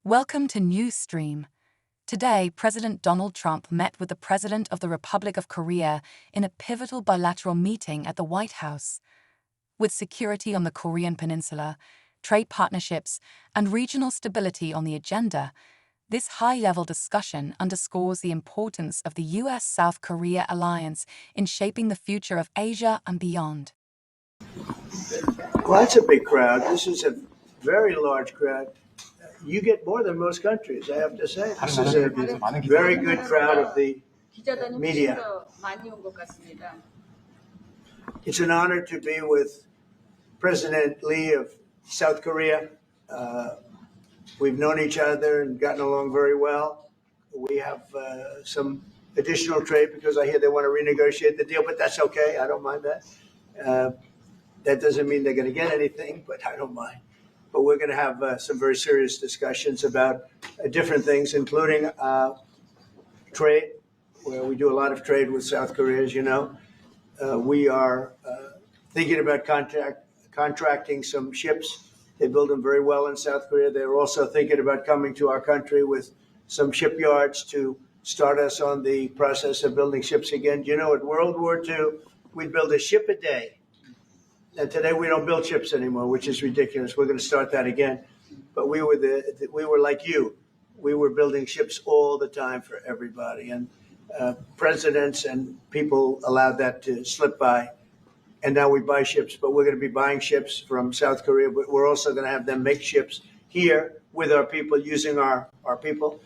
Welcome to NewsXstream. Today, President Donald Trump met with the President of the Republic of Korea in a pivotal bilateral meeting at the White House. With security on the Korean Peninsula, trade partnerships, and regional stability on the agenda, this high-level discussion underscores the importance of the U.S.-South Korea alliance in shaping the future of Asia and beyond. Well, that's a big crowd. This is a very large crowd. You get more than most countries, I have to say. This is a very good crowd of the media. It's an honor to be with President Lee of South Korea. We've known each other and gotten along very well. We have some additional trade because I hear they want to renegotiate the deal, but that's okay. I don't mind that. That doesn't mean they're going to get anything, but I don't mind. But we're going to have some very serious discussions about different things, including trade, where we do a lot of trade with South Korea, as you know. We are thinking about contracting some ships. They build them very well in South Korea. They're also thinking about coming to our country with some shipyards to start us on the process of building ships again. You know, at World War II, we'd build a ship a day. And today we don't build ships anymore, which is ridiculous. We're going to start that again. But we were like you. We were building ships all the time for everybody. And presidents and people allowed that to slip by. And now we buy ships. But we're going to be buying ships from South Korea. But we're also going to have them make ships here with our people, using our people.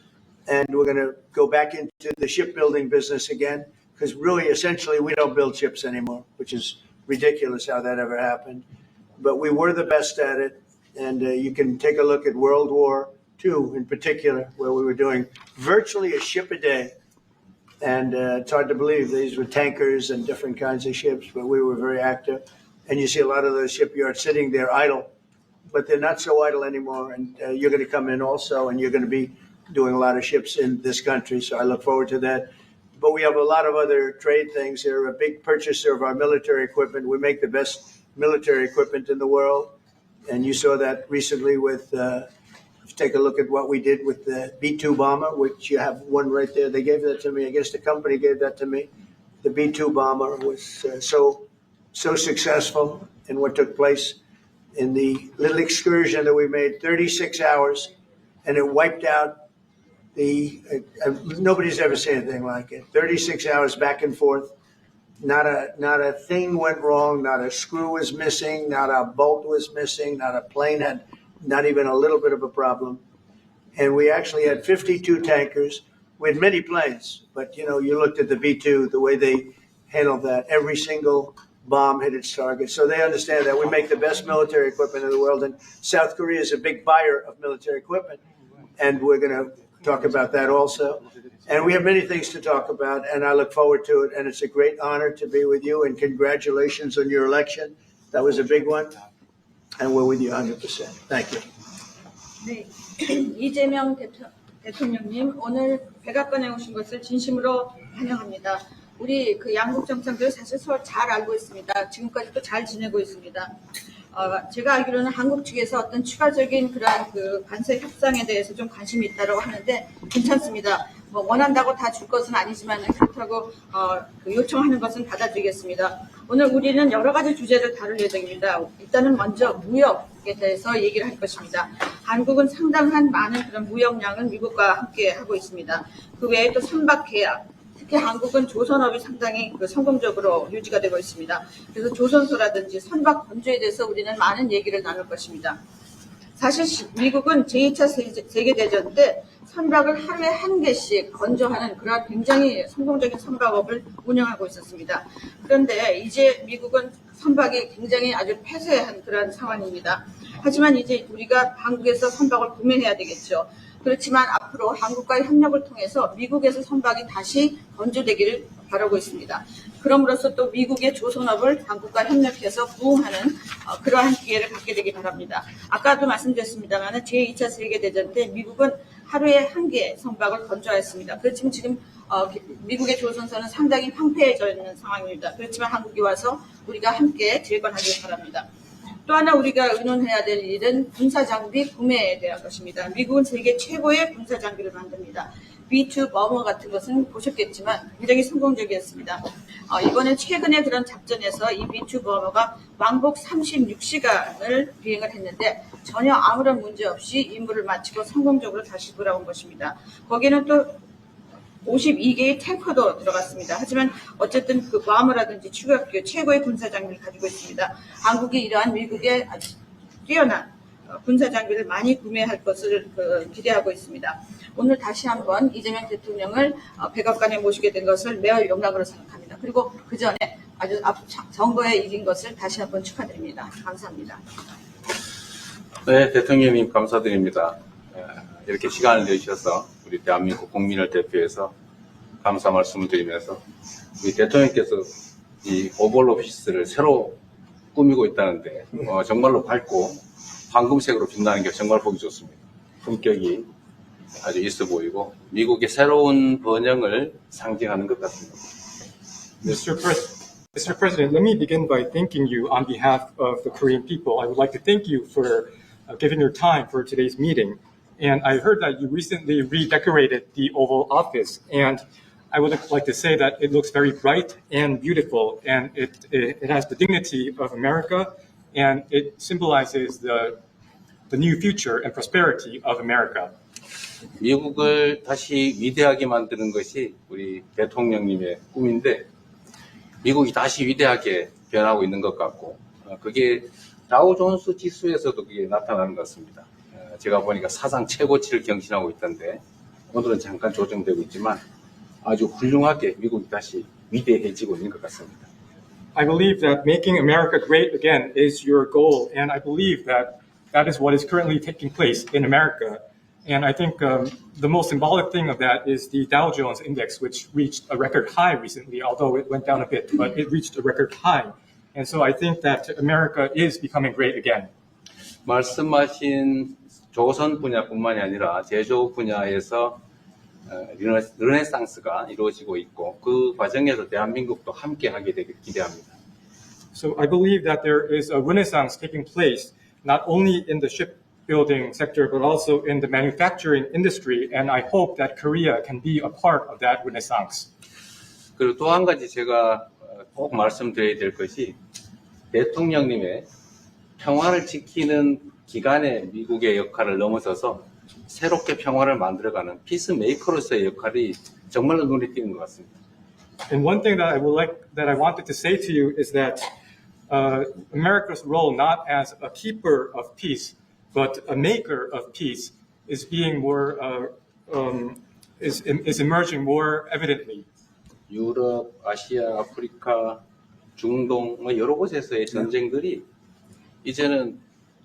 And we're going to go back into the shipbuilding business again. Because really, essentially, we don't build ships anymore, which is ridiculous how that ever happened. But we were the best at it. And you can take a look at World War II in particular, where we were doing virtually a ship a day. And it's hard to believe these were tankers and different kinds of ships, but we were very active. And you see a lot of those shipyards sitting there idle, but they're not so idle anymore. And you're going to come in also, and you're going to be doing a lot of ships in this country. So I look forward to that. But we have a lot of other trade things. They're a big purchaser of our military equipment. We make the best military equipment in the world. And you saw that recently with, take a look at what we did with the B-2 bomber, which you have one right there. They gave that to me. I guess the company gave that to me. The B-2 bomber was so successful in what took place in the little excursion that we made, 36 hours, and it wiped out nobody's ever seen anything like it. 36 hours back and forth. Not a thing went wrong. Not a screw was missing. Not a bolt was missing. Not a plane had not even a little bit of a problem. And we actually had 52 tankers. We had many planes, but you looked at the B-2, the way they handled that. Every single bomb hit its target. So they understand that we make the best military equipment in the world, and South Korea is a big buyer of military equipment. And we're going to talk about that also. And we have many things to talk about, and I look forward to it. And it's a great honor to be with you, and congratulations on your election. That was a big one, and we're with you 100%. Thank you. 네, 이재명 대통령님, 오늘 백악관에 오신 것을 진심으로 환영합니다. 우리 그 양국 정상들 사실 서로 잘 알고 있습니다. 지금까지도 잘 지내고 있습니다. 제가 알기로는 한국 측에서 어떤 추가적인 그러한 그 관세 협상에 대해서 좀 관심이 있다고 하는데 괜찮습니다. 뭐 원한다고 다 줄 것은 아니지만 그렇다고 그 요청하는 것은 받아들이겠습니다. 오늘 우리는 여러 가지 주제를 다룰 예정입니다. 일단은 먼저 무역에 대해서 얘기를 할 것입니다. 한국은 상당한 많은 그런 무역량을 미국과 함께 하고 있습니다. 그 외에 또 선박 계약, 특히 한국은 조선업이 상당히 성공적으로 유지가 되고 있습니다. 그래서 조선소라든지 선박 건조에 대해서 우리는 많은 얘기를 나눌 것입니다. 사실 미국은 제2차 세계대전 때 선박을 하루에 한 개씩 건조하는 그런 굉장히 성공적인 선박업을 운영하고 있었습니다. 그런데 이제 미국은 선박이 굉장히 아주 폐쇄한 그런 상황입니다. 하지만 이제 우리가 한국에서 선박을 구매해야 되겠죠. 그렇지만 앞으로 한국과의 협력을 통해서 미국에서 선박이 다시 건조되기를 바라고 있습니다. 그럼으로써 또 미국의 조선업을 한국과 협력해서 부흥하는 그러한 기회를 갖게 되기 바랍니다. 아까도 말씀드렸습니다만 제2차 세계대전 때 미국은 하루에 한 개 선박을 건조했습니다. 그렇지만 지금 미국의 조선소는 상당히 황폐해져 있는 상황입니다. 그렇지만 한국이 와서 우리가 함께 재건하길 바랍니다. 또 하나 우리가 의논해야 될 일은 군사장비 구매에 대한 것입니다. 미국은 세계 최고의 군사장비를 만듭니다. B2 버머 같은 것은 보셨겠지만 굉장히 성공적이었습니다. 이번에 최근에 그런 작전에서 이 B2 버머가 왕복 36시간을 비행을 했는데 전혀 아무런 문제 없이 임무를 마치고 성공적으로 다시 돌아온 것입니다. 거기에는 또 52개의 탱커도 들어갔습니다. 하지만 어쨌든 그 버머라든지 추격기 최고의 군사장비를 가지고 있습니다. 한국이 이러한 미국의 아주 뛰어난 군사장비를 많이 구매할 것을 기대하고 있습니다. 오늘 다시 한번 이재명 대통령을 백악관에 모시게 된 것을 매우 영광으로 생각합니다. 그리고 그 전에 아주 선거에 이긴 것을 다시 한번 축하드립니다. 감사합니다. 네, 대통령님 감사드립니다. 이렇게 시간을 내주셔서 우리 대한민국 국민을 대표해서 감사 말씀을 드리면서 우리 대통령께서 이 오벌 오피스를 새로 꾸미고 있다는데 정말로 밝고 황금색으로 빛나는 게 정말 보기 좋습니다. 품격이 아주 있어 보이고 미국의 새로운 번영을 상징하는 것 같습니다. Mr. President, let me begin by thanking you on behalf of the Korean people. I would like to thank you for giving your time for today's meeting. And I heard that you recently redecorated the Oval Office, and I would like to say that it looks very bright and beautiful, and it has the dignity of America, and it symbolizes the new future and prosperity of America. 미국을 다시 위대하게 만드는 것이 우리 대통령님의 꿈인데 미국이 다시 위대하게 변하고 있는 것 같고 그게 다우존스 지수에서도 그게 나타나는 것 같습니다. 제가 보니까 사상 최고치를 경신하고 있던데 오늘은 잠깐 조정되고 있지만 아주 훌륭하게 미국이 다시 위대해지고 있는 것 같습니다. I believe that making America great again is your goal, and I believe that that is what is currently taking place in America. And I think the most symbolic thing of that is the Dow Jones Index, which reached a record high recently, although it went down a bit, but it reached a record high. And so I think that America is becoming great again. 말씀하신 조선 분야뿐만이 아니라 제조 분야에서 르네상스가 이루어지고 있고 그 과정에서 대한민국도 함께하게 되길 기대합니다. So I believe that there is a renaissance taking place not only in the shipbuilding sector but also in the manufacturing industry, and I hope that Korea can be a part of that renaissance. 그리고 또 한 가지 제가 꼭 말씀드려야 될 것이 대통령님의 평화를 지키는 기간의 미국의 역할을 넘어서서 새롭게 평화를 만들어가는 피스메이커로서의 역할이 정말로 눈에 띄는 것 같습니다. And one thing that I wanted to say to you is that America's role not as a keeper of peace, but a maker of peace, is being more is emerging more evidently. 유럽, 아시아, 아프리카, 중동 여러 곳에서의 전쟁들이 이제는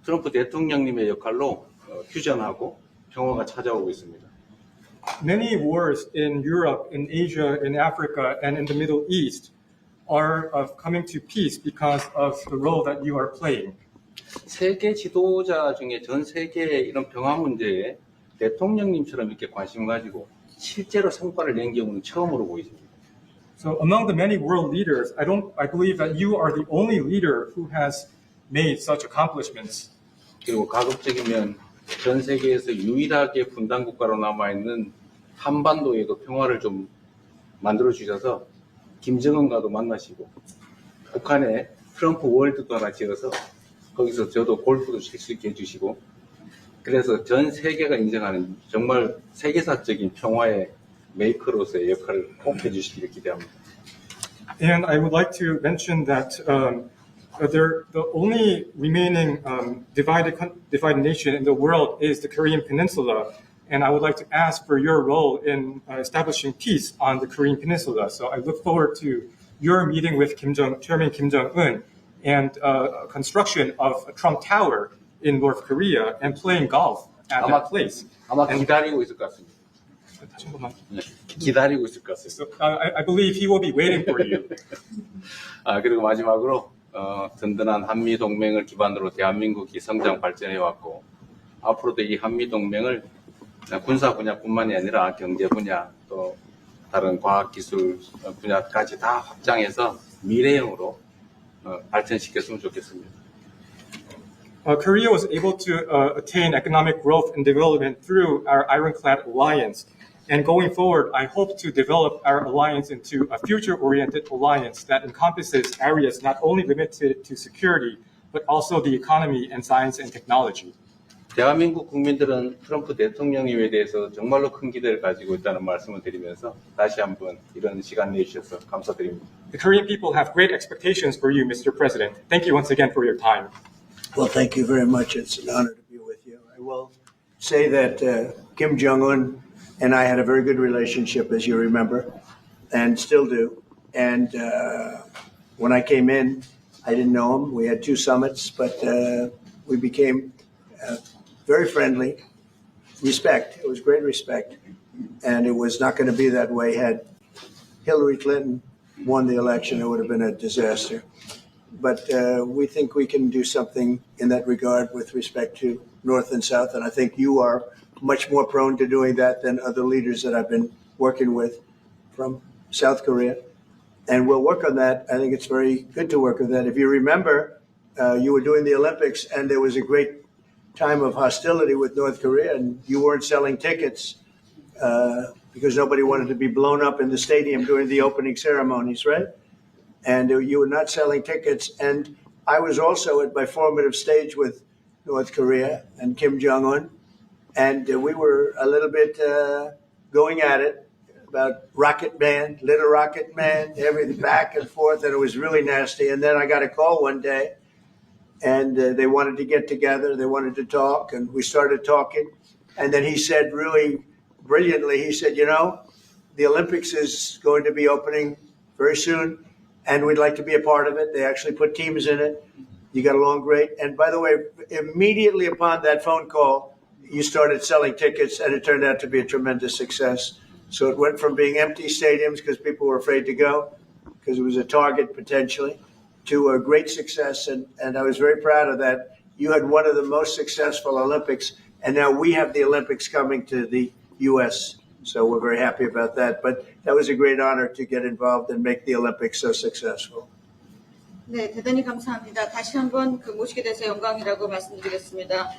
트럼프 대통령님의 역할로 휴전하고 평화가 찾아오고 있습니다. Many wars in Europe, in Asia, in Africa, and in the Middle East are coming to peace because of the role that you are playing. 세계 지도자 중에 전 세계의 이런 평화 문제에 대통령님처럼 이렇게 관심 가지고 실제로 성과를 낸 경우는 처음으로 보입니다. So among the many world leaders, I believe that you are the only leader who has made such accomplishments. 그리고 가급적이면 전 세계에서 유일하게 분단 국가로 남아있는 한반도의 그 평화를 좀 만들어 주셔서 김정은과도 만나시고 북한에 트럼프 월드도 하나 지어서 거기서 저도 골프도 칠 수 있게 해주시고 그래서 전 세계가 인정하는 정말 세계사적인 평화의 메이커로서의 역할을 꼭 해주시기를 기대합니다. And I would like to mention that the only remaining divided nation in the world is the Korean Peninsula, and I would like to ask for your role in establishing peace on the Korean Peninsula. So I look forward to your meeting with Chairman Kim Jong-un and construction of a Trump Tower in North Korea and playing golf at that place. 아마 기다리고 있을 것 같습니다. 네, 기다리고 있을 것 같습니다. So, I believe he will be waiting for you. 그리고 마지막으로 든든한 한미 동맹을 기반으로 대한민국이 성장 발전해 왔고 앞으로도 이 한미 동맹을 군사 분야뿐만이 아니라 경제 분야 또 다른 과학 기술 분야까지 다 확장해서 미래형으로 발전시켰으면 좋겠습니다. Korea was able to attain economic growth and development through our ironclad alliance. And going forward, I hope to develop our alliance into a future-oriented alliance that encompasses areas not only limited to security, but also the economy and science and technology. 대한민국 국민들은 트럼프 대통령님에 대해서 정말로 큰 기대를 가지고 있다는 말씀을 드리면서 다시 한번 이런 시간 내주셔서 감사드립니다. The Korean people have great expectations for you, Mr. President. Thank you once again for your time. Well, thank you very much. It's an honor to be with you. I will say that Kim Jong-un and I had a very good relationship, as you remember, and still do. And when I came in, I didn't know him. We had 2 summits, but we became very friendly. Respect. It was great respect. And it was not going to be that way had Hillary Clinton won the election. It would have been a disaster. But we think we can do something in that regard with respect to North and South. And I think you are much more prone to doing that than other leaders that I've been working with from South Korea. And we'll work on that. I think it's very good to work on that. If you remember, you were doing the Olympics and there was a great time of hostility with North Korea and you weren't selling tickets because nobody wanted to be blown up in the stadium during the opening ceremonies, right? And you were not selling tickets. And I was also at my formative stage with North Korea and Kim Jong-un. And we were a little bit going at it about Rocket Man, Little Rocket Man, everything back and forth. And it was really nasty. And then I got a call one day and they wanted to get together. They wanted to talk. And we started talking. And then he said really brilliantly, he said, you know, the Olympics is going to be opening very soon. And we'd like to be a part of it. They actually put teams in it. You got along great. And by the way, immediately upon that phone call, you started selling tickets, and it turned out to be a tremendous success. So it went from being empty stadiums because people were afraid to go, because it was a target potentially, to a great success. And I was very proud of that. You had one of the most successful Olympics, and now we have the Olympics coming to the U.S., so we're very happy about that. But that was a great honor to get involved and make the Olympics so successful. 네, 대단히 감사합니다. 다시 한번 모시게 돼서 영광이라고 말씀드리겠습니다.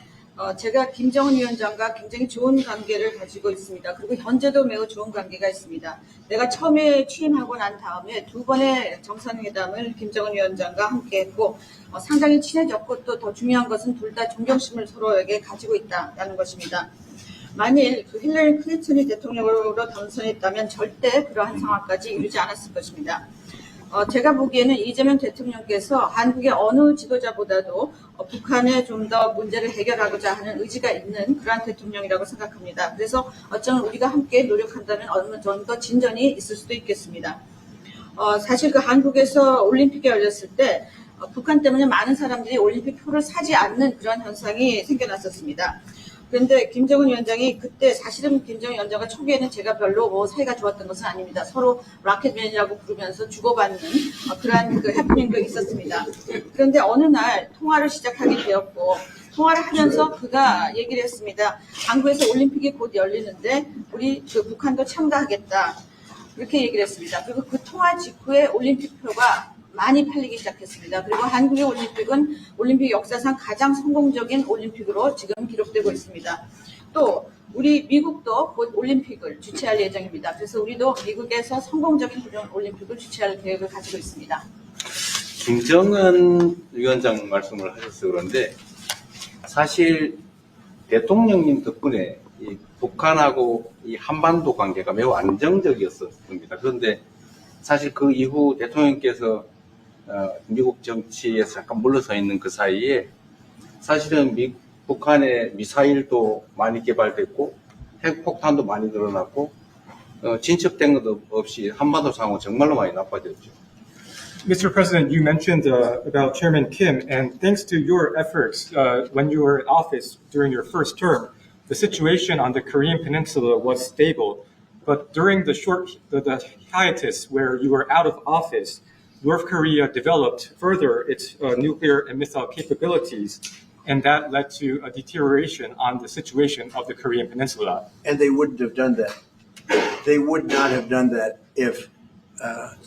제가 김정은 위원장과 굉장히 좋은 관계를 가지고 있습니다. 그리고 현재도 매우 좋은 관계가 있습니다. 내가 처음에 취임하고 난 다음에 2번의 정상회담을 김정은 위원장과 함께 했고 상당히 친해졌고 또 더 중요한 것은 둘 다 존경심을 서로에게 가지고 있다는 것입니다. 만일 힐러리 클린턴이 대통령으로 당선했다면 절대 그러한 상황까지 이루지 않았을 것입니다. 제가 보기에는 이재명 대통령께서 한국의 어느 지도자보다도 북한에 좀 더 문제를 해결하고자 하는 의지가 있는 그러한 대통령이라고 생각합니다. 그래서 어쩌면 우리가 함께 노력한다면 어느 정도 진전이 있을 수도 있겠습니다. 사실 그 한국에서 올림픽이 열렸을 때 북한 때문에 많은 사람들이 올림픽 표를 사지 않는 그런 현상이 생겨났었습니다. 그런데 김정은 위원장이 그때 사실은 김정은 위원장과 초기에는 제가 별로 사이가 좋았던 것은 아닙니다. 서로 라켓맨이라고 부르면서 주고받는 그러한 해프닝도 있었습니다. 그런데 어느 날 통화를 시작하게 되었고 통화를 하면서 그가 얘기를 했습니다. 한국에서 올림픽이 곧 열리는데 우리 북한도 참가하겠다. 이렇게 얘기를 했습니다. 그리고 그 통화 직후에 올림픽표가 많이 팔리기 시작했습니다. 그리고 한국의 올림픽은 올림픽 역사상 가장 성공적인 올림픽으로 지금 기록되고 있습니다. 또 우리 미국도 곧 올림픽을 주최할 예정입니다. 그래서 우리도 미국에서 성공적인 올림픽을 주최할 계획을 가지고 있습니다. 김정은 위원장 말씀을 하셔서 그런데 사실 대통령님 덕분에 이 북한하고 이 한반도 관계가 매우 안정적이었습니다. 그런데 사실 그 이후 대통령께서 미국 정치에서 잠깐 물러서 있는 그 사이에 사실은 북한의 미사일도 많이 개발됐고 핵폭탄도 많이 늘어났고 진척된 것 없이 한반도 상황은 정말로 많이 나빠졌죠. Mr. President, you mentioned about Chairman Kim, and thanks to your efforts when you were in office during your first term, the situation on the Korean Peninsula was stable. But during the hiatus where you were out of office, North Korea developed further its nuclear and missile capabilities, and that led to a deterioration on the situation of the Korean Peninsula. And they wouldn't have done that. They would not have done that if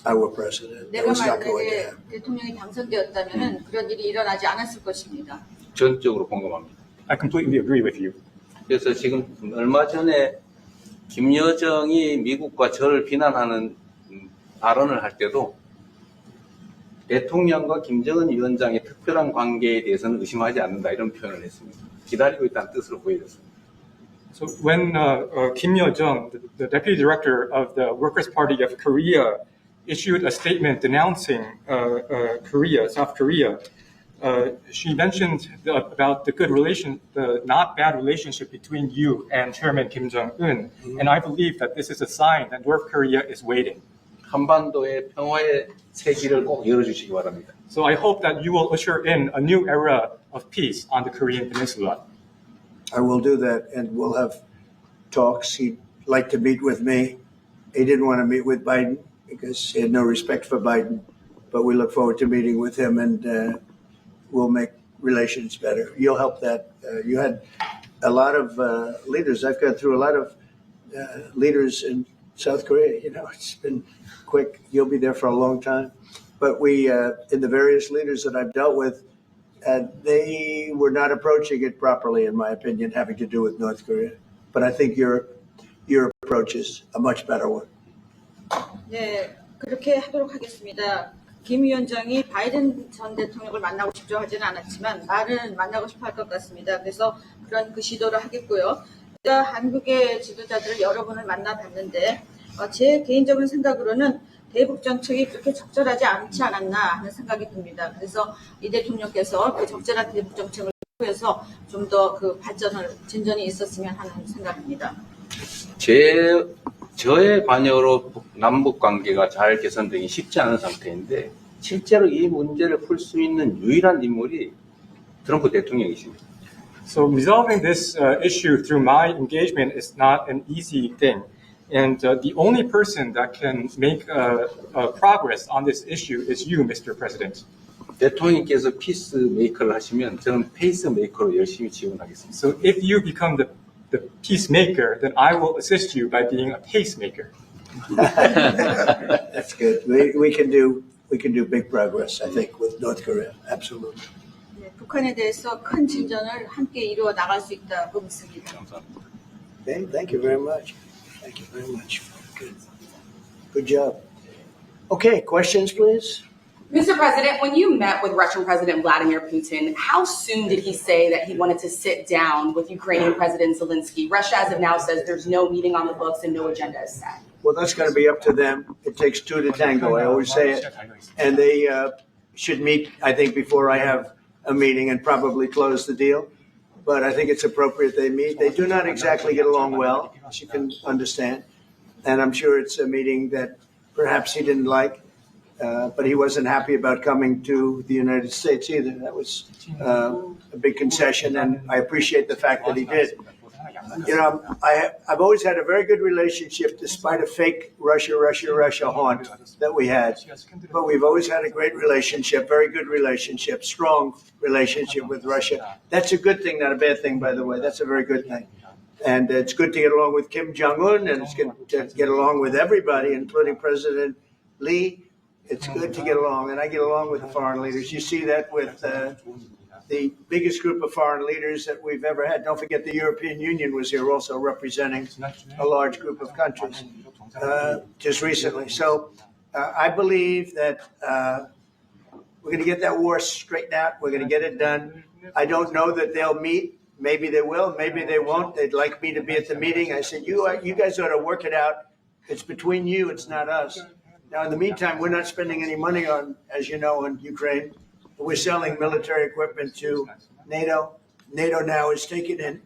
I were president. That 내가 was not going to 만약에 happen. 대통령이 당선되었다면 그런 일이 일어나지 않았을 것입니다. 전적으로 공감합니다. I completely agree with you. 그래서 지금 얼마 전에 김여정이 미국과 저를 비난하는 발언을 할 때도 대통령과 김정은 위원장의 특별한 관계에 대해서는 의심하지 않는다 이런 표현을 했습니다. 기다리고 있다는 뜻으로 보여졌습니다. So when Kim Yo-jong, the deputy director of the Workers' Party of Korea, issued a statement denouncing South Korea, she mentioned about the good relation, the not bad relationship between you and Chairman Kim Jong-un, and I believe that this is a sign that North Korea is waiting. 한반도의 평화의 세기를 꼭 열어주시기 바랍니다. So I hope that you will usher in a new era of peace on the Korean Peninsula. I will do that, and we'll have talks. He'd like to meet with me. He didn't want to meet with Biden because he had no respect for Biden, but we look forward to meeting with him, and we'll make relations better. You'll help that. You had a lot of leaders. I've gone through a lot of leaders in South Korea. You know, it's been quick. You'll be there for a long time. But we, in the various leaders that I've dealt with, they were not approaching it properly, in my opinion, having to do with North Korea. But I think your approach is a much better one. 네, 그렇게 하도록 하겠습니다. 김 위원장이 바이든 전 대통령을 만나고 싶죠 하지는 않았지만 말은 만나고 싶어 할 것 같습니다. 그래서 그런 그 시도를 하겠고요. 제가 한국의 지도자들을 여러 번을 만나봤는데 제 개인적인 생각으로는 대북 정책이 그렇게 적절하지 않지 않았나 하는 생각이 듭니다. 그래서 이 대통령께서 그 적절한 대북 정책을 통해서 좀 더 그 진전이 있었으면 하는 생각입니다. 저의 관여로 남북 관계가 잘 개선되기 쉽지 않은 상태인데 실제로 이 문제를 풀 수 있는 유일한 인물이 트럼프 대통령이십니다. So resolving this issue through my engagement is not an easy thing. And the only person that can make progress on this issue is you, Mr. President. 대통령께서 피스메이커를 하시면 저는 페이스메이커로 열심히 지원하겠습니다. So if you become the peacemaker, then I will assist you by being a pacemaker. That's good. We can do big progress, I think, with North Korea. Absolutely. 네, 북한에 대해서 큰 진전을 함께 이루어 나갈 수 있다고 믿습니다. 감사합니다. Okay, thank you very much. Thank you very much. Good job. Okay, questions, please. Mr. President, when you met with Russian President Vladimir Putin, how soon did he say that he wanted to sit down with Ukrainian President Zelensky? Russia, as of now, says there's no meeting on the books and no agenda is set. Well, that's going to be up to them. It takes two to tango. I always say it. And they should meet, I think, before I have a meeting and probably close the deal. But I think it's appropriate they meet. They do not exactly get along well, as you can understand. And I'm sure it's a meeting that perhaps he didn't like. But he wasn't happy about coming to the United States either. That was a big concession, and I appreciate the fact that he did. You know, I've always had a very good relationship, despite a fake Russia haunt that we had. But we've always had a great relationship, very good relationship, strong relationship with Russia. That's a good thing, not a bad thing, by the way. That's a very good thing. And it's good to get along with Kim Jong-un, and it's good to get along with everybody, including President Lee. It's good to get along, and I get along with the foreign leaders. You see that with the biggest group of foreign leaders that we've ever had. Don't forget the European Union was here also representing a large group of countries just recently. So I believe that we're going to get that war straightened out. We're going to get it done. I don't know that they'll meet. Maybe they will. Maybe they won't. They'd like me to be at the meeting. I said, you guys ought to work it out. It's between you. It's not us. Now, in the meantime, we're not spending any money on, as you know, on Ukraine. We're selling military equipment to NATO. NATO now is taking in,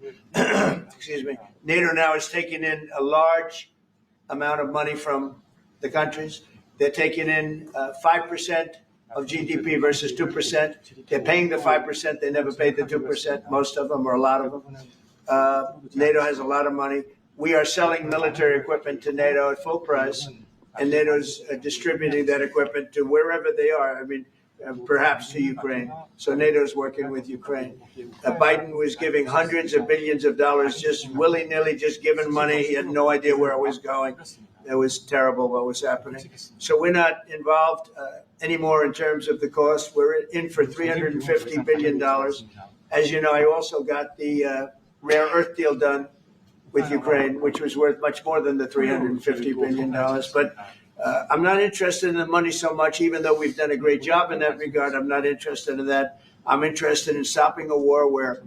NATO now is taking in a large amount of money from the countries. They're taking in 5% of GDP versus 2%. They're paying the 5%. They never paid the 2%, most of them or a lot of them. NATO has a lot of money. We are selling military equipment to NATO at full price. And NATO's distributing that equipment to wherever they are. I mean, perhaps to Ukraine. So NATO's working with Ukraine. Biden was giving hundreds of billions of dollars, just willy-nilly, just giving money. He had no idea where it was going. It was terrible what was happening. So we're not involved anymore in terms of the cost. We're in for $350 billion. as you know, I also got the rare earth deal done with Ukraine, which was worth much more than the $350 billion. But I'm not interested in the money so much, even though we've done a great job in that regard. I'm not interested in that. I'm interested in stopping a war where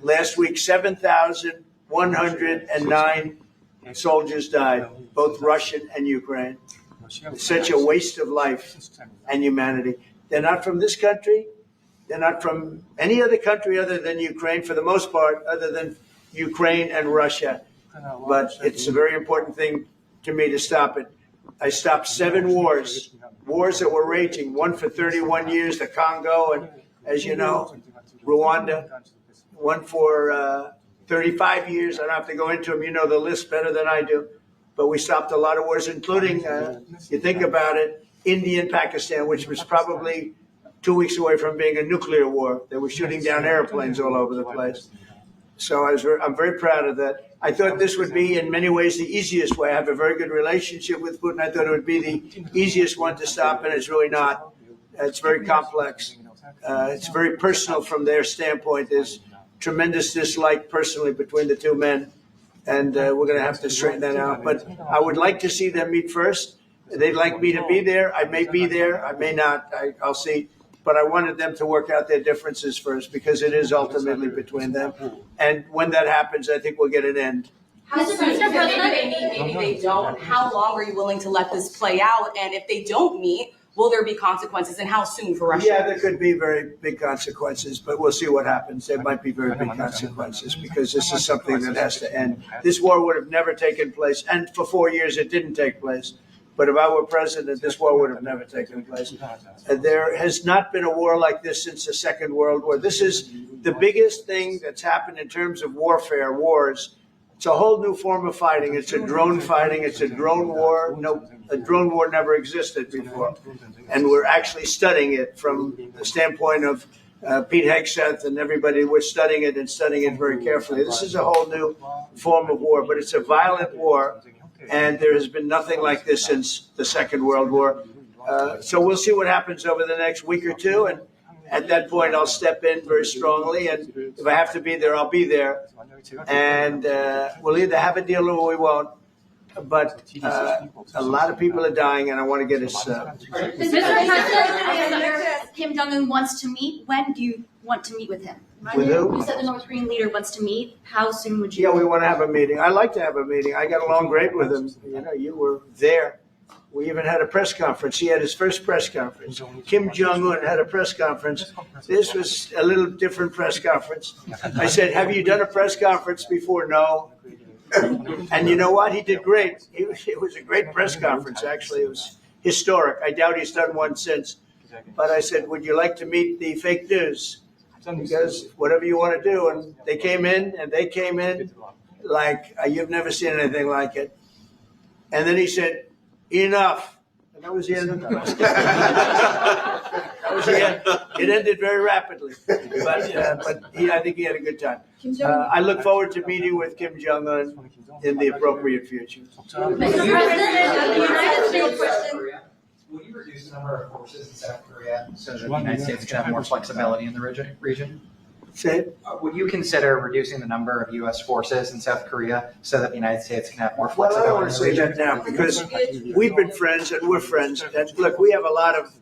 last week 7,109 soldiers died, both Russian and Ukraine. It's such a waste of life and humanity. They're not from this country. They're not from any other country other than Ukraine, for the most part, other than Ukraine and Russia. But it's a very important thing to me to stop it. I stopped 7 wars that were raging, one for 31 years, the Congo, and as you know, Rwanda, one for 35 years. I don't have to go into them. You know the list better than I do. But we stopped a lot of wars, including, you think about it, India and Pakistan, which was probably 2 weeks away from being a nuclear war. They were shooting down airplanes all over the place. So I'm very proud of that. I thought this would be, in many ways, the easiest way. I have a very good relationship with Putin. I thought it would be the easiest one to stop, and it's really not. It's very complex. It's very personal from their standpoint. There's tremendous dislike personally between the two men, and we're going to have to straighten that out. But I would like to see them meet first. They'd like me to be there. I may be there. I may not. I'll see. But I wanted them to work out their differences first, because it is ultimately between them. And when that happens, I think we'll get an end. Mr. President, maybe they meet, maybe they don't. How long are you willing to let this play out? And if they don't meet, will there be consequences, and how soon for Russia? Yeah, there could be very big consequences, but we'll see what happens. There might be very big consequences, because this is something that has to end. This war would have never taken place, and for 4 years it didn't take place. But if I were president, this war would have never taken place. There has not been a war like this since the Second World War. This is the biggest thing that's happened in terms of warfare, wars. It's a whole new form of fighting. It's a drone fighting. It's a drone war. No, a drone war never existed before. And we're actually studying it from the standpoint of Pete Hegseth and everybody. We're studying it and studying it very carefully. This is a whole new form of war, but it's a violent war. And there has been nothing like this since the Second World War. So we'll see what happens over the next week or two. And at that point, I'll step in very strongly. And if I have to be there, I'll be there. And we'll either have a deal or we won't. But a lot of people are dying, and I want to get us. Mr. President, Kim Jong-un wants to meet. When do you want to meet with him? With who? You said the North Korean leader wants to meet. How soon would you? Yeah, we want to have a meeting. I like to have a meeting. I got along great with him. You know, you were there. We even had a press conference. He had his first press conference. Kim Jong-un had a press conference. This was a little different press conference. I said, have you done a press conference before? No. And you know what? He did great. It was a great press conference, actually. It was historic. I doubt he's done one since. But I said, would you like to meet the fake news? Because whatever you want to do. And they came in like you've never seen anything like it. And then he said, enough. And that was the end of the press. That was the end. It ended very rapidly. But I think he had a good time. I look forward to meeting with Kim Jong-un in the appropriate future. Mr. President, the United States Korea. Will you reduce the number of forces in South Korea so that the United States can have more flexibility in the region? Say it. Would you consider reducing the number of U.S. forces in South Korea so that the United States can have more Well, I flexibility don't want in to the say region? that now, because we've been friends and we're friends. And look, we have a lot of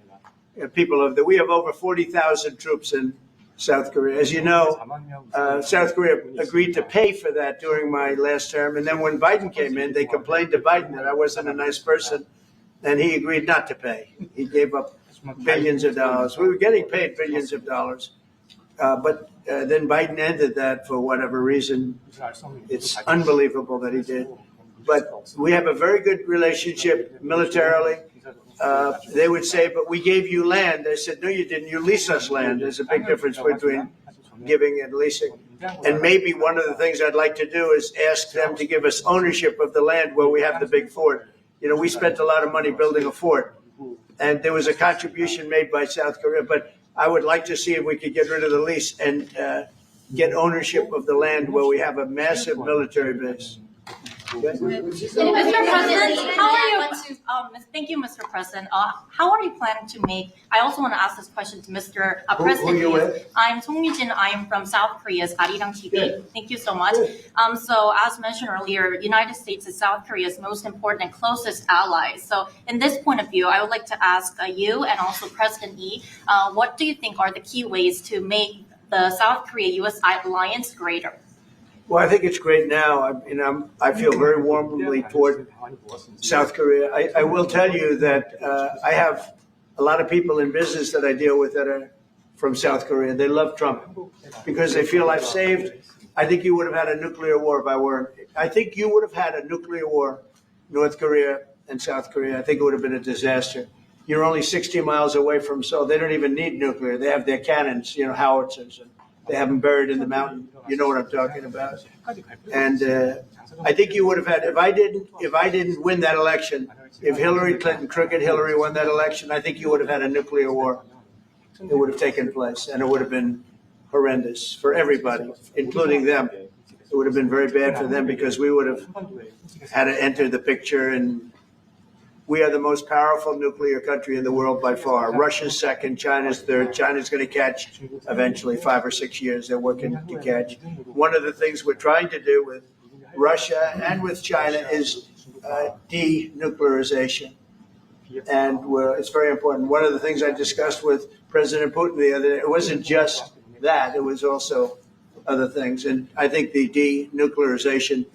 people over there. We have over 40,000 troops in South Korea. As you know, South Korea agreed to pay for that during my last term. And then when Biden came in, they complained to Biden that I wasn't a nice person. And he agreed not to pay. He gave up billions of dollars. We were getting paid billions of dollars. But then Biden ended that for whatever reason. It's unbelievable that he did. But we have a very good relationship militarily. They would say, but we gave you land. I said, no, you didn't. You lease us land. There's a big difference between giving and leasing. And maybe one of the things I'd like to do is ask them to give us ownership of the land where we have the big fort. You know, we spent a lot of money building a fort, and there was a contribution made by South Korea. But I would like to see if we could get rid of the lease and get ownership of the land where we have a massive military base. Mr. President, how are you? Thank you, Mr. President. How are you planning to make? I also want to ask this question to Mr. President. Who you with? I'm Song Mi-jin. I'm from South Korea's Arirang TV. Good. Thank you so much. So as mentioned earlier, United States is South Korea's most important and closest ally. So in this point of view, I would like to ask you and also President Lee, what do you think are the key ways to make the South Korea-U.S. alliance greater? Well, I think it's great now. I feel very warmly toward South Korea. I will tell you that I have a lot of people in business that I deal with that are from South Korea. They love Trump because they feel I've saved. I think you would have had a nuclear war if I weren't. I think you would have had a nuclear war, North Korea and South Korea. I think it would have been a disaster. You're only 60 miles away from Seoul. They don't even need nuclear. They have their cannons, howitzers, and they have them buried in the mountain. You know what I'm talking about. And I think you would have had, if I didn't win that election, if Hillary Clinton, crooked Hillary, won that election, I think you would have had a nuclear war. It would have taken place, and it would have been horrendous for everybody, including them. It would have been very bad for them because we would have had to enter the picture, and we are the most powerful nuclear country in the world by far. Russia's second, China's third. China's going to catch eventually, 5 or 6 years. They're working to catch. One of the things we're trying to do with Russia and with China is denuclearization. And it's very important. One of the things I discussed with President Putin the other day, it wasn't just that, it was also other things. And I think the denuclearization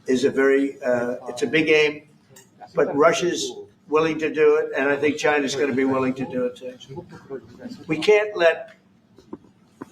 is it's a big aim. But Russia's willing to do it, and I think China's going to be willing to do it too. We can't let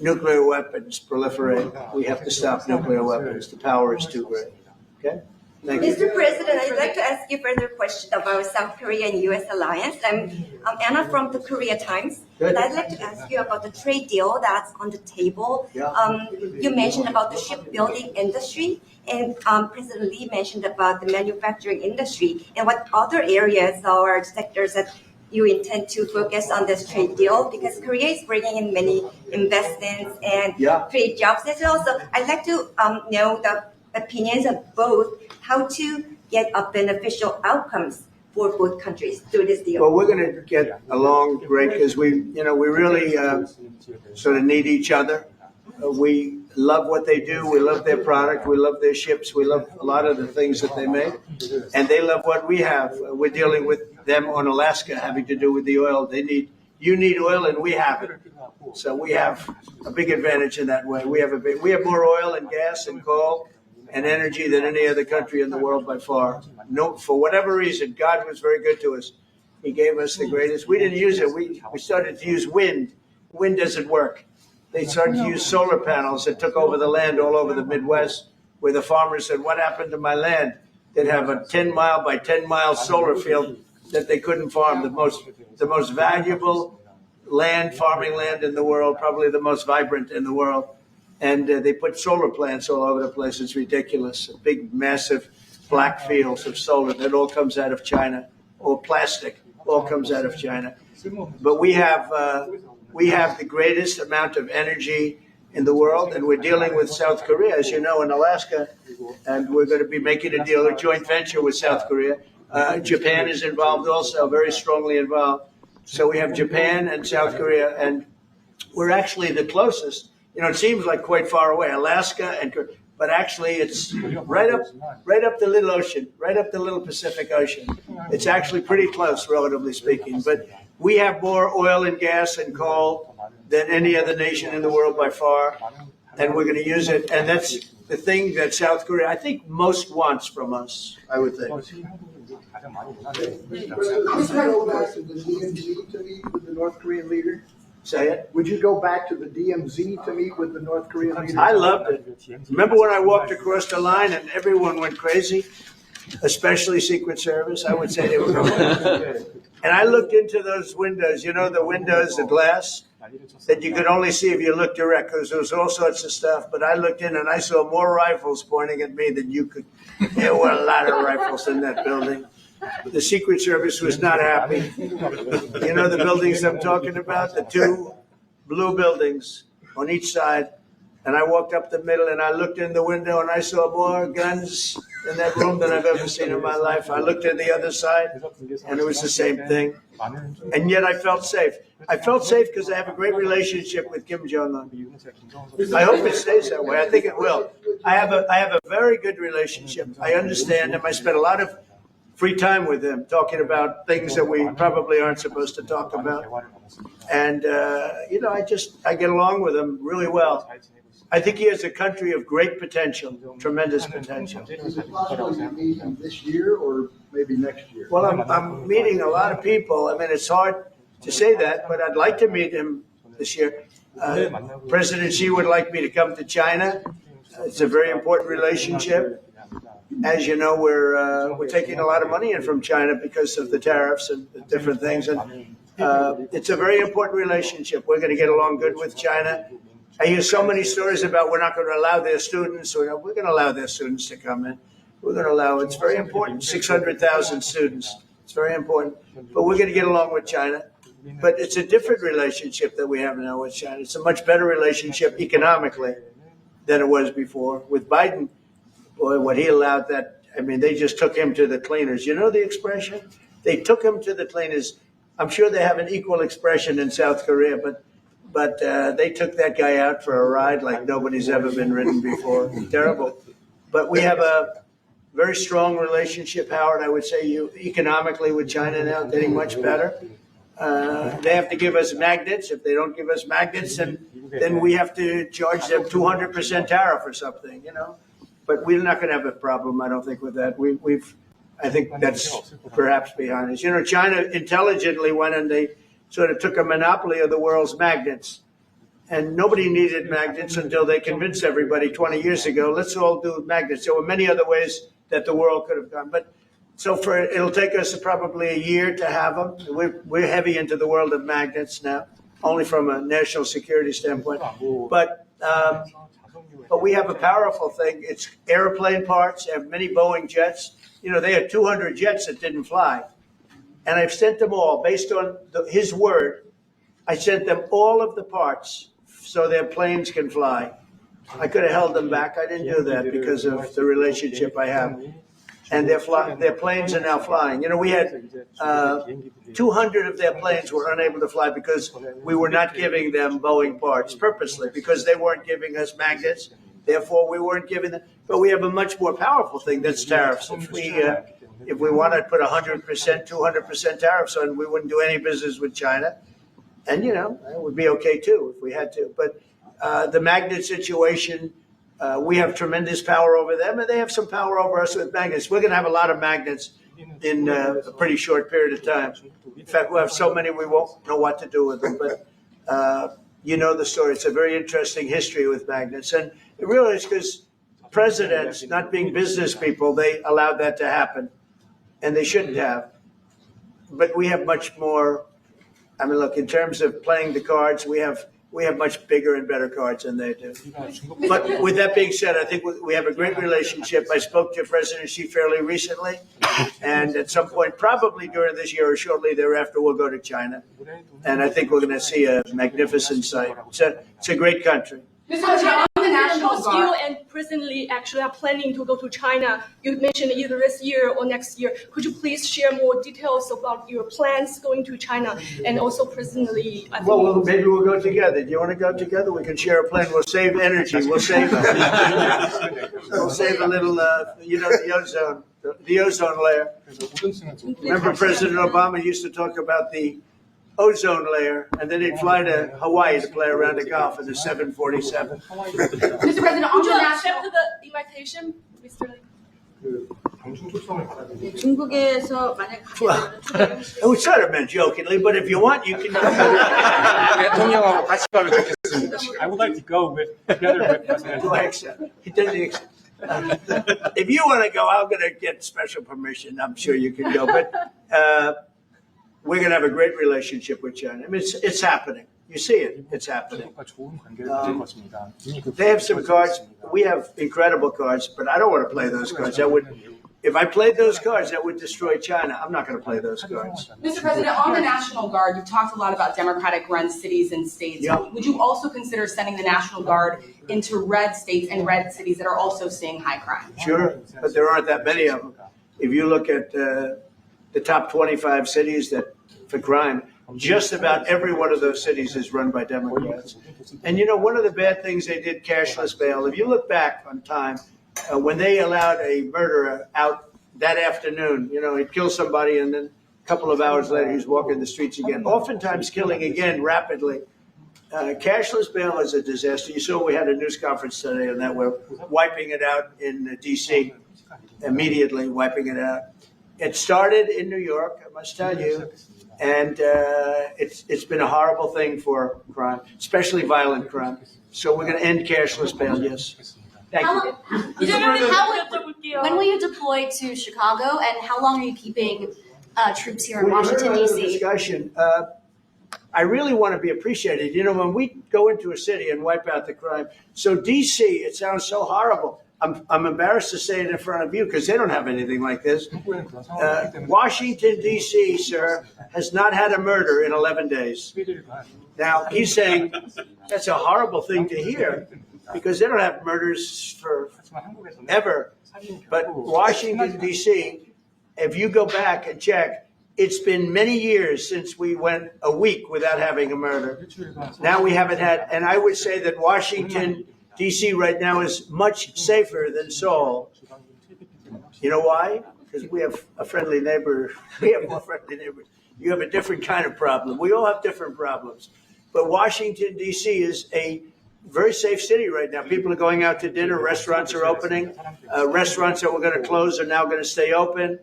nuclear weapons proliferate. We have to stop nuclear weapons. The power is too great. Okay? Thank you. Mr. President, I'd like to ask you further question about South Korea and U.S. alliance. I'm Anna from the Korea Times. Good. And I'd like to ask you about the trade deal that's on the table. Yeah. You mentioned about the shipbuilding industry, and President Lee mentioned about the manufacturing industry. And what other areas or sectors that you intend to focus on this trade deal? Because Korea is bringing in many investments and trade jobs as well. So I'd like to know the opinions of both, how to get a beneficial outcomes for both countries through this deal. Well, we're going to get along great because we really sort of need each other. We love what they do. We love their product. We love their ships. We love a lot of the things that they make. And they love what we have. We're dealing with them on Alaska having to do with the oil. You need oil and we have it. So we have a big advantage in that way. We have more oil and gas and coal and energy than any other country in the world by far. No, for whatever reason, God was very good to us. He gave us the greatest. We didn't use it. We started to use wind. Wind doesn't work. They started to use solar panels that took over the land all over the Midwest, where the farmers said, what happened to my land? They'd have a 10-mile by 10-mile solar field that they couldn't farm, the most valuable farming land in the world, probably the most vibrant in the world. And they put solar plants all over the place. It's ridiculous. Big, massive black fields of solar that all comes out of China, or plastic, all comes out of China. But we have the greatest amount of energy in the world, and we're dealing with South Korea, as you know, in Alaska, and we're going to be making a deal, a joint venture with South Korea. Japan is involved also, very strongly involved. So we have Japan and South Korea, and we're actually the closest. It seems like quite far away, Alaska, but actually it's right up the little ocean, right up the little Pacific Ocean. It's actually pretty close, relatively speaking. But we have more oil and gas and coal than any other nation in the world by far, and we're going to use it. And that's the thing that South Korea, I think, most wants from us, I would think. Mr. President, would you go back to the DMZ to meet with the North Korean leader? Say it. Would you go back to the DMZ to meet with the North Korean leader? I loved it. Remember when I walked across the line and everyone went crazy, especially Secret Service? I would say they were crazy. And I looked into those windows, the windows, the glass, that you could only see if you looked direct, because there was all sorts of stuff. But I looked in and I saw more rifles pointing at me than you could. There were a lot of rifles in that building. The Secret Service was not happy. You know the buildings I'm talking about? The two blue buildings on each side. And I walked up the middle and I looked in the window and I saw more guns in that room than I've ever seen in my life. I looked at the other side and it was the same thing. And yet I felt safe. I felt safe because I have a great relationship with Kim Jong-un. I hope it stays that way. I think it will. I have a very good relationship. I understand him. I spent a lot of free time with him talking about things that we probably aren't supposed to talk about. And, I get along with him really well. I think he has a country of great potential, tremendous potential. Is it possible to meet him this year or maybe next year? Well, I'm meeting a lot of people. I mean, it's hard to say that, but I'd like to meet him this year. President Xi would like me to come to China. It's a very important relationship. As you know, we're taking a lot of money in from China because of the tariffs and the different things. And it's a very important relationship. We're going to get along good with China. I hear so many stories about we're not going to allow their students. We're going to allow their students to come in. We're going to allow, it's very important, 600,000 students. It's very important. But we're going to get along with China. But it's a different relationship that we have now with China. It's a much better relationship economically than it was before. With Biden, boy, what he allowed they just took him to the cleaners. You know the expression? They took him to the cleaners. I'm sure they have an equal expression in South Korea, but they took that guy out for a ride like nobody's ever been ridden before. Terrible. But we have a very strong relationship, Howard, I would say, economically with China now, getting much better. They have to give us magnets. If they don't give us magnets, then we have to charge them 200% tariff or something, But we're not going to have a problem, I don't think, with that. I think that's perhaps behind us. China intelligently went and they sort of took a monopoly of the world's magnets. And nobody needed magnets until they convinced everybody 20 years ago, let's all do magnets. There were many other ways that the world could have gone. But so it'll take us probably a year to have them. We're heavy into the world of magnets now, only from a national security standpoint. But we have a powerful thing. It's airplane parts. They have many Boeing jets. They had 200 jets that didn't fly. And I've sent them all, based on his word, I sent them all of the parts so their planes can fly. I could have held them back. I didn't do that because of the relationship I have. And their planes are now flying. We had 200 of their planes were unable to fly because we were not giving them Boeing parts purposely, because they weren't giving us magnets. Therefore, we weren't giving them. But we have a much more powerful thing that's tariffs. If we want to put 100%, 200% tariffs on, we wouldn't do any business with China. And, it would be okay, too, if we had to. But the magnet situation, we have tremendous power over them, and they have some power over us with magnets. We're going to have a lot of magnets in a pretty short period of time. In fact, we'll have so many we won't know what to do with them. But you know the story. It's a very interesting history with magnets. And it really is because presidents, not being business people, they allowed that to happen. And they shouldn't have. But we have much more. Look, in terms of playing the cards, we have much bigger and better cards than they do. But with that being said, I think we have a great relationship. I spoke to President Xi fairly recently, and at some point, probably during this year or shortly thereafter, we'll go to China. And I think we're going to see a magnificent sight. It's a great country. You and President Lee actually are planning to go to China. You mentioned either this year or next year. Could you please share more details about your plans going to China and also President Lee? Maybe we'll go together. Do you want to go together? We can share a plane. We'll save energy. We'll save we'll save a little, the ozone layer. Remember President Obama used to talk about the ozone layer, and then he'd fly to Hawaii to play around the golf in the 747. Mr. President, would you accept the invitation, Mr. Lee? 중국에서 만약 We sort of meant jokingly, but if you want, you can go. 대통령하고 같이 가면 좋겠습니다. I would like to go together with President. Do I accept? He doesn't accept. If you want to go, I'm going to get special permission. I'm sure you can go, but we're going to have a great relationship with China. It's happening. You see it. It's happening. They have some cards. We have incredible cards, but I don't want to play those cards. if I played those cards, that would destroy China. I'm not going to play those cards. Mr. President, on the National Guard, you've talked a lot about Democratic-run cities and states. Yep. Would you also consider sending the National Guard into red states and red cities that are also seeing high crime? Sure, but there aren't that many of them. If you look at the top 25 cities that for crime, just about every one of those cities is run by Democrats. And you know, one of the bad things they did, cashless bail, if you look back on time, when they allowed a murderer out that afternoon, you know, he'd kill somebody and then a couple of hours later he's walking the streets again, oftentimes killing again rapidly. Cashless bail is a disaster. You saw we had a news conference today on that. We're wiping it out in D.C., immediately wiping it out. It started in New York, I must tell you, and it's been a horrible thing for crime, especially violent crime. So we're going to end cashless bail, yes. Thank you. When will you deploy to Chicago, and how long are you keeping troops here in Washington, D.C.? D.C.? Discussion. I really want to be appreciated. You know, when we go into a city and wipe out the crime, so D.C., it sounds so horrible. I'm embarrassed to say it in front of you because they don't have anything like this. Washington, D.C., sir, has not had a murder in 11 days. Now, he's saying that's a horrible thing to hear because they don't have murders for ever. But Washington, D.C., if you go back and check, it's been many years since we went a week without having a murder. Now we haven't had, and I would say that Washington, D.C. right now is much safer than Seoul. You know why? Because we have a friendly neighbor. We have more friendly neighbors. You have a different kind of problem. We all have different problems. But Washington, D.C. is a very safe city right now. People are going out to dinner. Restaurants are opening. Restaurants that were going to close are now going to stay open.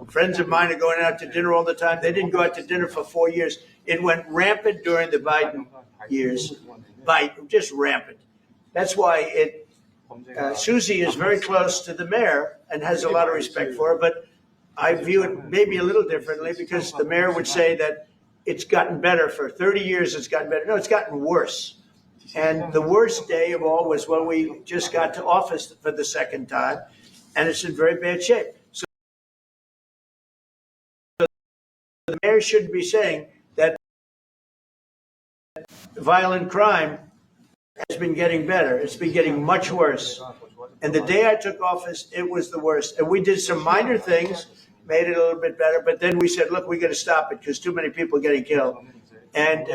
Friends of mine are going out to dinner all the time. They didn't go out to dinner for 4 years. It went rampant during the Biden years. Just rampant. That's why Susie is very close to the mayor and has a lot of respect for her, but I view it maybe a little differently because the mayor would say that it's gotten better for 30 years. It's gotten better. No, it's gotten worse. And the worst day of all was when we just got to office for the second time, and it's in very bad shape. So the mayor shouldn't be saying that violent crime has been getting better. It's been getting much worse. And the day I took office, it was the worst. And we did some minor things, made it a little bit better, but then we said, look, we got to stop it because too many people are getting killed. And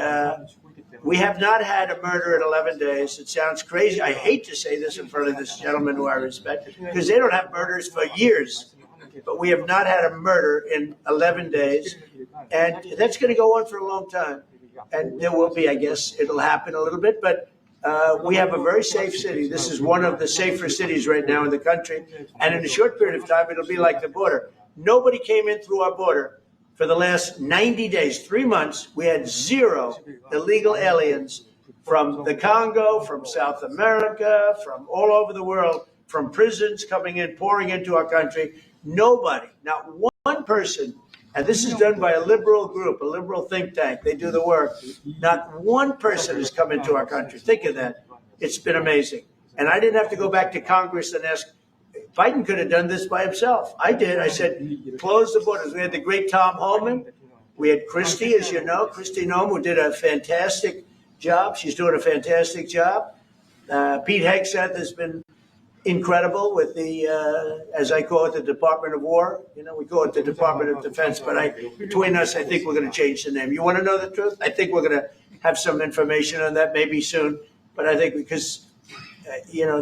we have not had a murder in 11 days. It sounds crazy. I hate to say this in front of this gentleman who I respect because they don't have murders for years. But we have not had a murder in 11 days. And that's going to go on for a long time. And there will be, I guess, it'll happen a little bit, but we have a very safe city. This is one of the safer cities right now in the country. And in a short period of time, it'll be like the border. Nobody came in through our border for the last 90 days, 3 months. We had 0 illegal aliens from the Congo, from South America, from all over the world, from prisons coming in, pouring into our country. Nobody, not one person. And this is done by a liberal group, a liberal think tank. They do the work. Not one person has come into our country. Think of that. It's been amazing. And I didn't have to go back to Congress and ask. Biden could have done this by himself. I did. I said, close the borders. We had the great Tom Homan. We had Christie, as you know, Christie Noem, who did a fantastic job. She's doing a fantastic job. Pete Hegseth has been incredible with the, as I call it, the Department of War. You know, we call it the Department of Defense, but between us, I think we're going to change the name. You want to know the truth? I think we're going to have some information on that maybe soon. But I think because,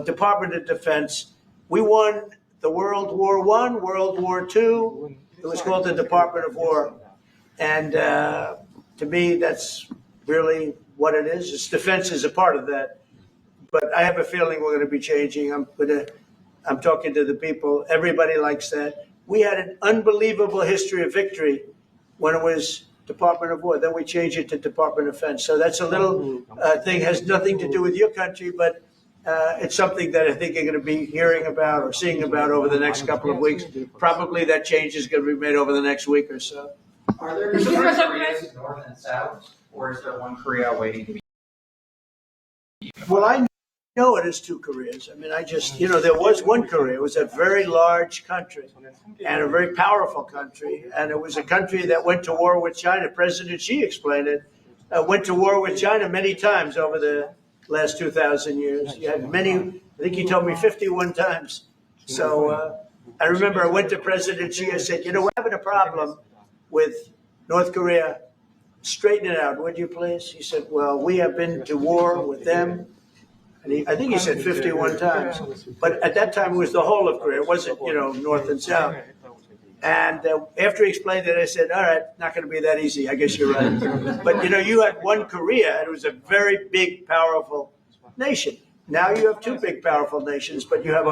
Department of Defense, we won the World War I, World War II. It was called the Department of War. And to me, that's really what it is. It's defense is a part of that. But I have a feeling we're going to be changing. I'm talking to the people. Everybody likes that. We had an unbelievable history of victory when it was Department of War. Then we changed it to Department of Defense. So that's a little thing, has nothing to do with your country, but it's something that I think you're going to be hearing about or seeing about over the next couple of weeks. Probably that change is going to be made over the next week or so. Are there different Koreas, North and South, or is there one Korea waiting to be? Well, I No, it is two Koreas. I mean, there was one Korea. It was a very large country and a very powerful country. And it was a country that went to war with China. President Xi explained it, went to war with China many times over the last 2,000 years. You had many, I think he told me 51 times. So I remember I went to President Xi. I said, we're having a problem with North Korea. Straighten it out, would you please? He said, well, we have been to war with them. And I think he said 51 times. But at that time, it was the whole of Korea. It wasn't, North and South. And after he explained it, I said, all right, not going to be that easy. I guess you're right. But, you had one Korea, and it was a very big, powerful nation. Now you have two big, powerful nations, but you have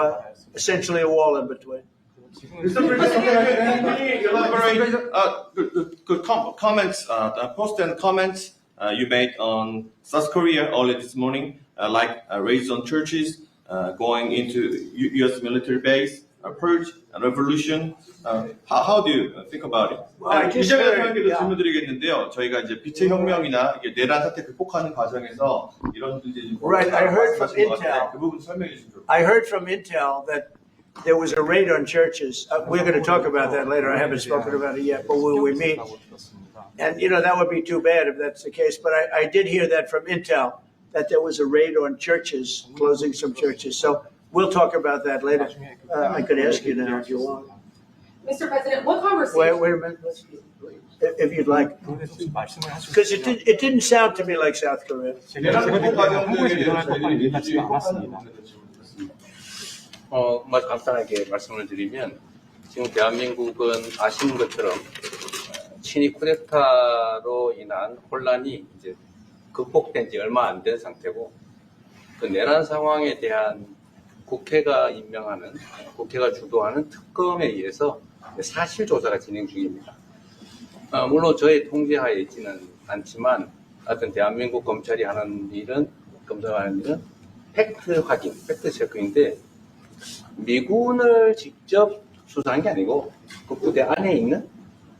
essentially a wall in between. Mr. President, can you elaborate comments, post and comments you made on South Korea earlier this morning, like raids on churches, going into U.S. military base, purge, revolution. How do you think about it? 이재명 대통령께도 질문드리겠는데요. 저희가 이제 빛의 혁명이나 내란 사태 극복하는 과정에서 이런 문제들이 Right, I heard from Intel. 그 부분 설명해 주시죠. I heard from Intel that there was a raid on churches. We're going to talk about that later. I haven't spoken about it yet, but when we meet, and that would be too bad if that's the case. But I did hear that from Intel, that there was a raid on churches, closing some churches. So we'll talk about that later. I could ask you now if you want. Mr. President, what conversation? Wait a minute, if you'd like, because it didn't sound to me like South Korea. 간단하게 말씀을 드리면 지금 대한민국은 아시는 것처럼 친위 쿠데타로 인한 혼란이 이제 극복된 지 얼마 안 된 상태고 그 내란 상황에 대한 국회가 주도하는 특검에 의해서 사실 조사가 진행 중입니다. 물론 저의 통제하에 있지는 않지만 하여튼 대한민국 검찰이 하는 일은 팩트 확인, 팩트 체크인데 미군을 직접 수사한 게 아니고 그 부대 안에 있는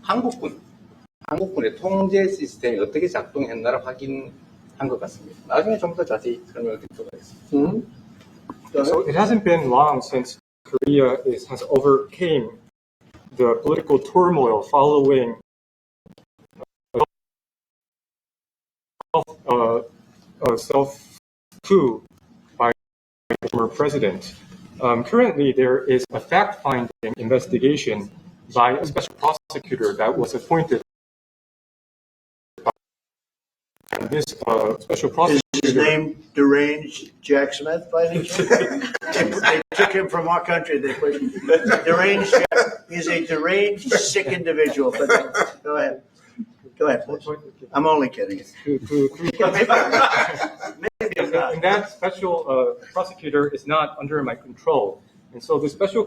한국군의 통제 시스템이 어떻게 작동했나를 확인한 것 같습니다. 나중에 좀 더 자세히 설명을 드리도록 하겠습니다. So it hasn't been long since Korea has overcame the political turmoil following a self-coup by the former president. Currently, there is a fact-finding investigation by a special prosecutor that was appointed. And this special prosecutor... Is his name deranged Jack Smith by any chance? They took him from our country. They put deranged Jack. He's a deranged, sick individual. But go ahead. Go ahead, please. I'm only kidding. Maybe I'm not. And that special prosecutor is not under my control. And so the special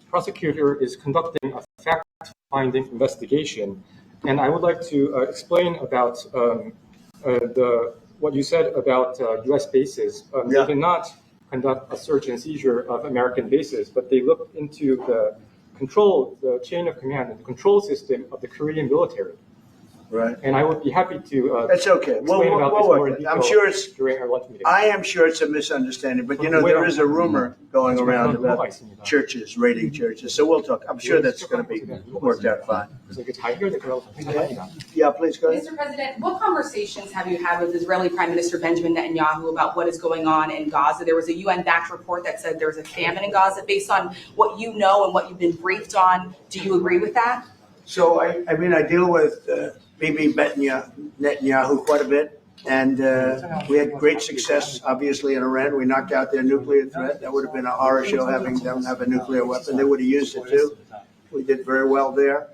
prosecutor is conducting a fact-finding investigation. And I would like to explain about what you said about U.S. bases. They did not conduct a search and seizure of American bases, but they looked into the chain of command and the control system of the Korean military. Right. And I would be happy to That's okay. explain about this more in detail I'm sure it's during our lunch meeting. I am sure it's a misunderstanding, but there is a rumor going around about churches, raiding churches. So we'll talk. I'm sure that's going to be worked out fine. Yeah, please go ahead. Mr. President, what conversations have you had with Israeli Prime Minister Benjamin Netanyahu about what is going on in Gaza? There was a UN-backed report that said there's a famine in Gaza. Based on what you know and what you've been briefed on, do you agree with that? So, I deal with Bibi Netanyahu quite a bit, and we had great success, obviously, in Iran. We knocked out their nuclear threat. That would have been a horror show having them have a nuclear weapon. They would have used it too. We did very well there.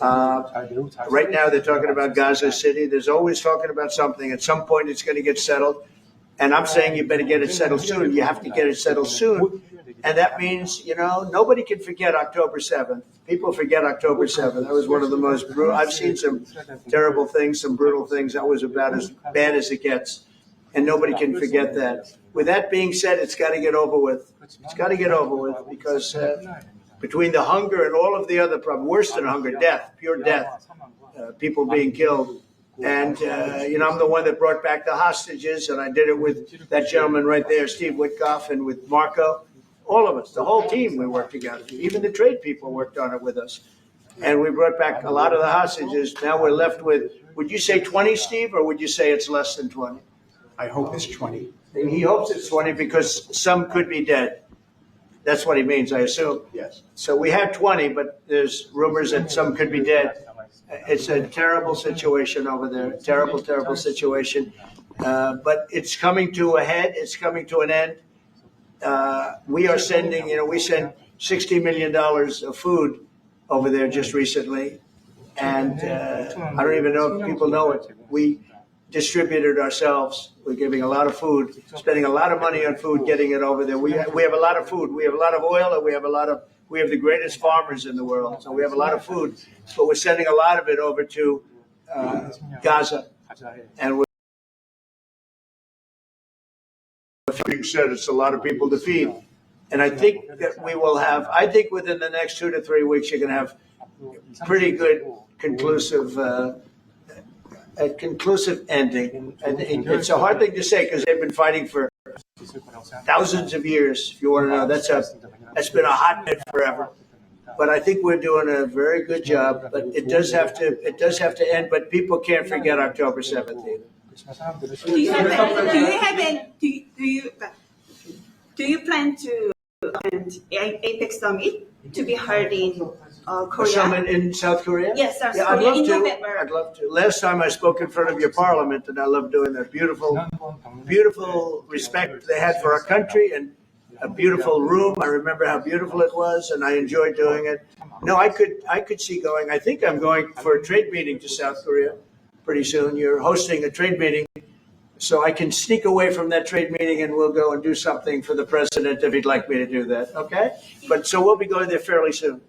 Right now, they're talking about Gaza City. There's always talking about something. At some point, it's going to get settled. And I'm saying you better get it settled soon. You have to get it settled soon. And that means, nobody can forget October 7th. People forget October 7th. That was one of the most brutal. I've seen some terrible things, some brutal things. That was about as bad as it gets. And nobody can forget that. With that being said, it's got to get over with. It's got to get over with because between the hunger and all of the other problems, worse than hunger, death, pure death, people being killed, And, I'm the one that brought back the hostages, and I did it with that gentleman right there, Steve Witkoff, and with Marco. All of us, the whole team, we worked together. Even the trade people worked on it with us. And we brought back a lot of the hostages. Now we're left with, would you say 20, Steve, or would you say it's less than 20? I hope it's 20. He hopes it's 20 because some could be dead. That's what he means, I assume. Yes. So we have 20, but there's rumors that some could be dead. It's a terrible situation over there. Terrible, terrible situation. But it's coming to a head. It's coming to an end. We are sending, we sent $60 million of food over there just recently. And I don't even know if people know it. We distributed ourselves. We're giving a lot of food, spending a lot of money on food, getting it over there. We have a lot of food. We have a lot of oil, and we have the greatest farmers in the world. So we have a lot of food, but we're sending a lot of it over to Gaza. And being said, it's a lot of people to feed. And I think that we will have, within the next 2 to 3 weeks, you're going to have pretty good conclusive ending. And it's a hard thing to say because they've been fighting for thousands of years. If you want to know, that's been a hotbed forever. But I think we're doing a very good job. But it does have to end. But people can't forget October 17th. Do you plan to attend APEC summit to be held in Korea? A summit in South Korea? Yes, South yeah, Korea in I'd November. love to. Last time I spoke in front of your parliament, and I love doing that. Beautiful respect they had for our country, and a beautiful room. I remember how beautiful it was, and I enjoyed doing it. No, I could see going. I think I'm going for a trade meeting to South Korea pretty soon. You're hosting a trade meeting. So I can sneak away from that trade meeting and we'll go and do something for the president if he'd like me to do that. Okay? So we'll be going there fairly soon.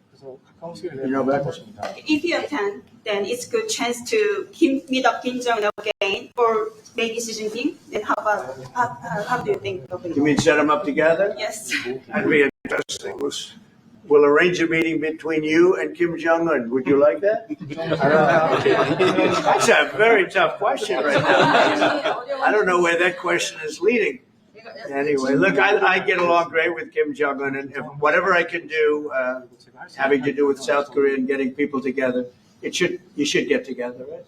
If you attend, then it's a good chance to meet up Kim Jong-un again or maybe Xi Jinping. Then how do you think of it? You mean set them up together? Yes. That'd be interesting. We'll arrange a meeting between you and Kim Jong-un. Would you like that? That's a very tough question right now. I don't know where that question is leading. Anyway, look, I get along great with Kim Jong-un, and whatever I can do having to do with South Korea and getting people together, you should get together, right?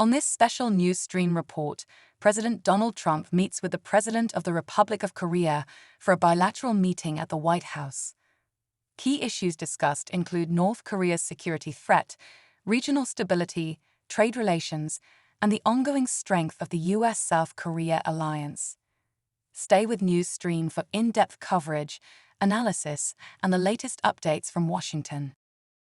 On this special NewsXstream report, President Donald Trump meets with the President of the Republic of Korea for a bilateral meeting at the White House. Key issues discussed include North Korea's security threat, regional stability, trade relations, and the ongoing strength of the U.S.-South Korea alliance. Stay with NewsXstream for in-depth coverage, analysis, and the latest updates from Washington.